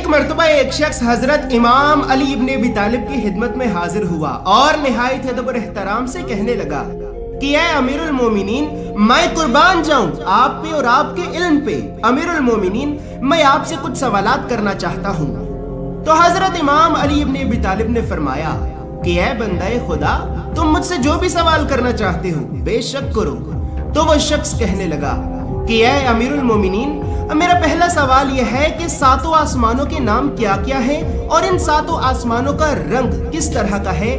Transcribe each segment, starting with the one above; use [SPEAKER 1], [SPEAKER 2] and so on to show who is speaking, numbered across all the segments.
[SPEAKER 1] ایک مرتبہ ایک شخص حضرت امام علی ابن ابی طالب کی خدمت میں حاضر ہوا اور نہایت ادب اور احترام سے کہنے لگا کہ اے امیر المومنین، میں قربان جاؤں آپ پہ اور آپ کے علم پہ، امیر المومنین میں آپ سے کچھ سوالات کرنا چاہتا ہوں۔ تو حضرت امام علی ابن ابی طالب نے فرمایا کہ اے بندہ خدا، تم مجھ سے جو بھی سوال کرنا چاہتے ہو بے شک کرو۔ تو وہ شخص کہنے لگا کہ اے امیر المومنین، میرا پہلا سوال یہ ہے کہ ساتوں آسمانوں کے نام کیا کیا ہیں اور ان ساتوں آسمانوں کا رنگ کس طرح کا ہے؟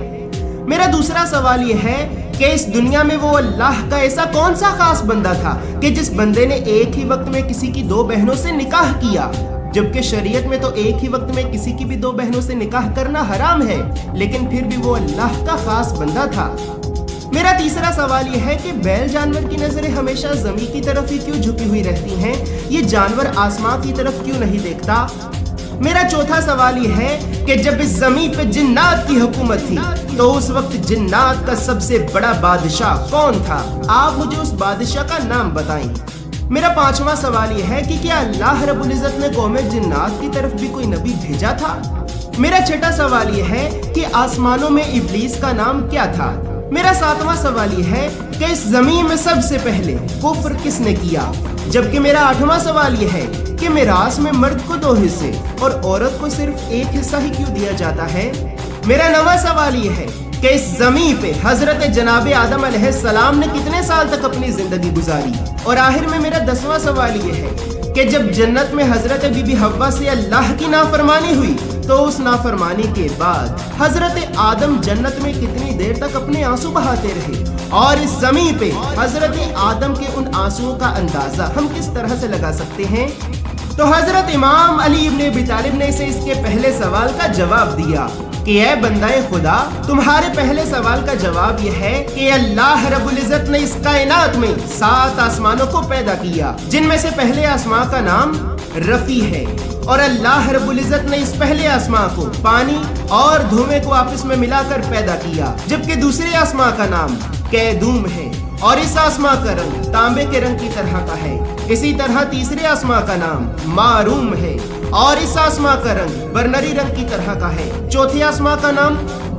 [SPEAKER 1] میرا دوسرا سوال یہ ہے کہ اس دنیا میں وہ اللہ کا ایسا کون سا خاص بندہ تھا کہ جس بندے نے ایک ہی وقت میں کسی کی دو بہنوں سے نکاح کیا، جبکہ شریعت میں تو ایک ہی وقت میں کسی کی بھی دو بہنوں سے نکاح کرنا حرام ہے، لیکن پھر بھی وہ اللہ کا خاص بندہ تھا۔ میرا تیسرا سوال یہ ہے کہ بیل جانور کی نظریں ہمیشہ زمین کی طرف ہی کیوں جھکی ہوئی رہتی ہیں؟ یہ جانور آسمان کی طرف کیوں نہیں دیکھتا؟ میرا چوتھا سوال یہ ہے کہ جب اس زمین پہ جنات کی حکومت تھی تو اس وقت جنات کا سب سے بڑا بادشاہ کون تھا؟ آپ مجھے اس بادشاہ کا نام بتائیں۔ میرا پانچواں سوال یہ ہے کہ کیا اللہ رب العزت نے قوم جنات کی طرف بھی کوئی نبی بھیجا تھا؟ میرا چھٹا سوال یہ ہے کہ آسمانوں میں ابلیس کا نام کیا تھا؟ میرا ساتواں سوال یہ ہے کہ اس زمین میں سب سے پہلے کفر کس نے کیا؟ جبکہ میرا آٹھواں سوال یہ ہے کہ میراث میں مرد کو 2 حصے اور عورت کو صرف 1 حصہ ہی کیوں دیا جاتا ہے؟ میرا 9واں سوال یہ ہے کہ اس زمین پہ حضرت جناب آدم علیہ السلام نے کتنے سال تک اپنی زندگی گزاری؟ اور آخر میں میرا 10واں سوال یہ ہے کہ جب جنت میں حضرت بی بی حوا سے اللہ کی نافرمانی ہوئی تو اس نافرمانی کے بعد حضرت آدم جنت میں کتنی دیر تک اپنے آنسو بہاتے رہے؟ اور اس زمین پہ حضرت آدم کے ان آنسوؤں کا اندازہ ہم کس طرح سے لگا سکتے ہیں؟ تو حضرت امام علی ابن ابی طالب نے اسے اس کے پہلے سوال کا جواب دیا کہ اے بندہ خدا، تمہارے پہلے سوال کا جواب یہ ہے کہ اللہ رب العزت نے اس کائنات میں 7 آسمانوں کو پیدا کیا، جن میں سے پہلے آسمان کا نام رفیع ہے، اور اللہ رب العزت نے اس پہلے آسمان کو پانی اور دھوئیں کو آپس میں ملا کر پیدا کیا، جبکہ دوسرے آسمان کا نام قیدوم ہے اور اس آسمان کا رنگ تانبے کے رنگ کی طرح کا ہے۔ اسی طرح تیسرے آسمان کا نام معروم ہے اور اس آسمان کا رنگ برنری رنگ کی طرح کا ہے۔ چوتھے آسمان کا نام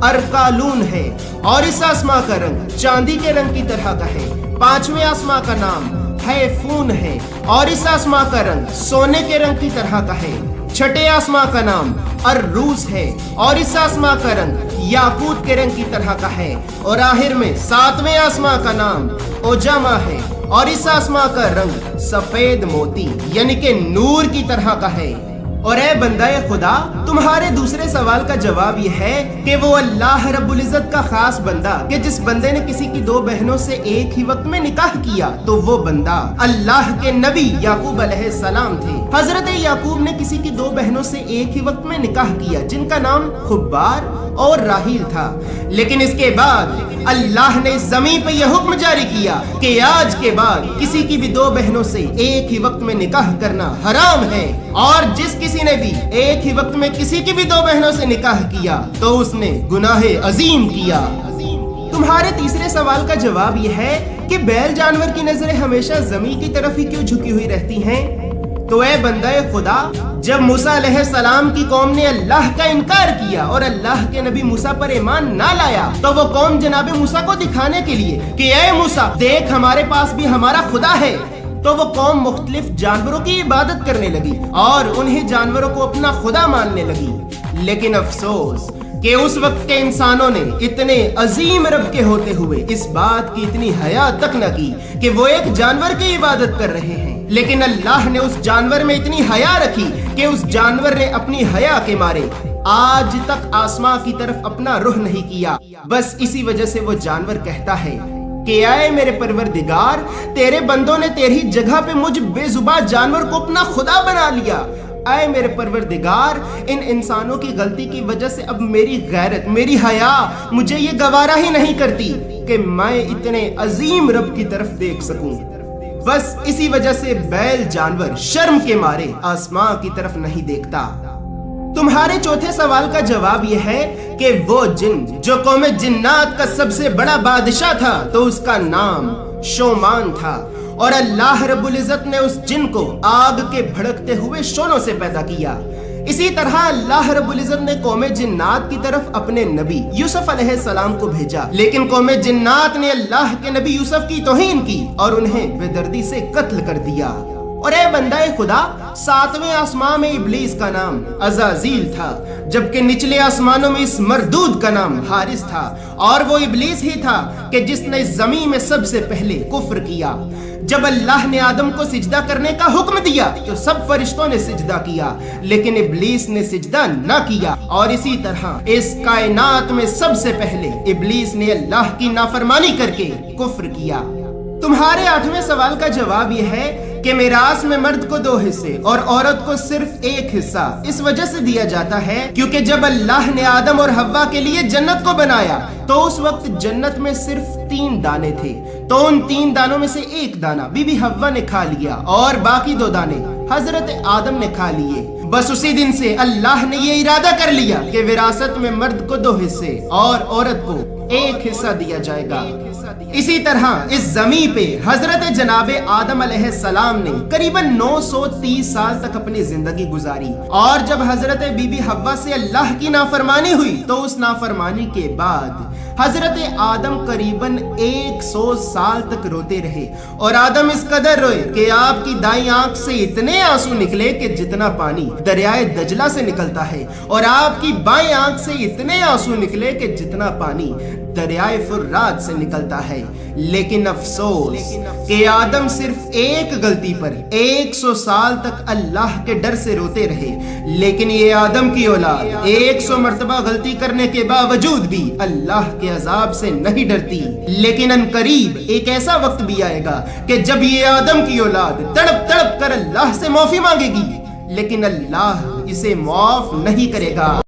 [SPEAKER 1] ارکالون ہے اور اس آسمان کا رنگ چاندی کے رنگ کی طرح کا ہے۔ پانچویں آسمان کا نام حیفون ہے اور اس آسمان کا رنگ سونے کے رنگ کی طرح کا ہے۔ چھٹے آسمان کا نام الروس ہے اور اس آسمان کا رنگ یاقوت کے رنگ کی طرح کا ہے۔ اور آخر میں 7ویں آسمان کا نام اوجاما ہے اور اس آسمان کا رنگ سفید موتی یعنی کہ نور کی طرح کا ہے۔ اور اے بندہ خدا، تمہارے دوسرے سوال کا جواب یہ ہے کہ وہ اللہ رب العزت کا خاص بندہ کہ جس بندے نے کسی کی 2 بہنوں سے ایک ہی وقت میں نکاح کیا، تو وہ بندہ اللہ کے نبی یعقوب علیہ السلام تھے۔ حضرت یعقوب نے کسی کی 2 بہنوں سے ایک ہی وقت میں نکاح کیا، جن کا نام خبار اور راہیل تھا، لیکن اس کے بعد اللہ نے اس زمین پہ یہ حکم جاری کیا کہ آج کے بعد کسی کی بھی 2 بہنوں سے ایک ہی وقت میں نکاح کرنا حرام ہے، اور جس کسی نے بھی ایک ہی وقت میں کسی کی بھی 2 بہنوں سے نکاح کیا تو اس نے گناہ عظیم کیا۔ تمہارے تیسرے سوال کا جواب یہ ہے کہ بیل جانور کی نظریں ہمیشہ زمین کی طرف ہی کیوں جھکی ہوئی رہتی ہیں؟ تو اے بندہ خدا، جب موسیٰ علیہ السلام کی قوم نے اللہ کا انکار کیا اور اللہ کے نبی موسیٰ پر ایمان نہ لایا، تو وہ قوم جناب موسیٰ کو دکھانے کے لیے کہ اے موسیٰ دیکھ ہمارے پاس بھی ہمارا خدا ہے، تو وہ قوم مختلف جانوروں کی عبادت کرنے لگی اور انہیں جانوروں کو اپنا خدا ماننے لگی۔ لیکن افسوس کہ اس وقت کے انسانوں نے اتنے عظیم رب کے ہوتے ہوئے اس بات کی اتنی حیا تک نہ کی کہ وہ ایک جانور کی عبادت کر رہے ہیں، لیکن اللہ نے اس جانور میں اتنی حیا رکھی کہ اس جانور نے اپنی حیا کے مارے آج تک آسمان کی طرف اپنا رخ نہیں کیا۔ بس اسی وجہ سے وہ جانور کہتا ہے کہ اے میرے پروردگار، تیرے بندوں نے تیری جگہ پہ مجھ بے زبان جانور کو اپنا خدا بنا لیا۔ اے میرے پروردگار، ان انسانوں کی غلطی کی وجہ سے اب میری غیرت، میری حیا مجھے یہ گوارا ہی نہیں کرتی کہ میں اتنے عظیم رب کی طرف دیکھ سکوں۔ بس اسی وجہ سے بیل جانور شرم کے مارے آسمان کی طرف نہیں دیکھتا۔ تمہارے چوتھے سوال کا جواب یہ ہے کہ وہ جن جو قوم جنات کا سب سے بڑا بادشاہ تھا تو اس کا نام شومان تھا، اور اللہ رب العزت نے اس جن کو آگ کے بھڑکتے ہوئے شولوں سے پیدا کیا۔ اسی طرح اللہ رب العزت نے قوم جنات کی طرف اپنے نبی یوسف علیہ السلام کو بھیجا، لیکن قوم جنات نے اللہ کے نبی یوسف کی توہین کی اور انہیں بے دردی سے قتل کر دیا۔ اور اے بندہ خدا، 7ویں آسمان میں ابلیس کا نام عزازیل تھا، جبکہ نچلے آسمانوں میں اس مردود کا نام حارث تھا، اور وہ ابلیس ہی تھا کہ جس نے زمین میں سب سے پہلے کفر کیا۔ جب اللہ نے آدم کو سجدہ کرنے کا حکم دیا تو سب فرشتوں نے سجدہ کیا، لیکن ابلیس نے سجدہ نہ کیا، اور اسی طرح اس کائنات میں سب سے پہلے ابلیس نے اللہ کی نافرمانی کر کے کفر کیا۔ تمہارے 8ویں سوال کا جواب یہ ہے کہ میراث میں مرد کو 2 حصے اور عورت کو صرف 1 حصہ اس وجہ سے دیا جاتا ہے کیونکہ جب اللہ نے آدم اور حوا کے لیے جنت کو بنایا تو اس وقت جنت میں صرف 3 دانے تھے، تو ان 3 دانوں میں سے 1 دانہ بی بی حوا نے کھا لیا اور باقی 2 دانے حضرت آدم نے کھا لیے۔ بس اسی دن سے اللہ نے یہ ارادہ کر لیا کہ وراثت میں مرد کو 2 حصے اور عورت کو 1 حصہ دیا جائے گا۔ اسی طرح اس زمین پہ حضرت جناب آدم علیہ السلام نے قریباً 930 سال تک اپنی زندگی گزاری، اور جب حضرت بی بی حوا سے اللہ کی نافرمانی ہوئی تو اس نافرمانی کے بعد حضرت آدم قریباً 100 سال تک روتے رہے، اور آدم اس قدر روئے کہ آپ کی دائیں آنکھ سے اتنے آنسو نکلے کہ جتنا پانی دریائے دجلہ سے نکلتا ہے، اور آپ کی بائیں آنکھ سے اتنے آنسو نکلے کہ جتنا پانی دریائے فرات سے نکلتا ہے۔ لیکن افسوس کہ آدم صرف ایک غلطی پر 100 سال تک اللہ کے ڈر سے روتے رہے، لیکن یہ آدم کی اولاد 100 مرتبہ غلطی کرنے کے باوجود بھی اللہ کے عذاب سے نہیں ڈرتی۔ لیکن ان قریب ایک ایسا وقت بھی آئے گا کہ جب یہ آدم کی اولاد تڑپ تڑپ کر اللہ سے معافی مانگے گی، لیکن اللہ اسے معاف نہیں کرے گا۔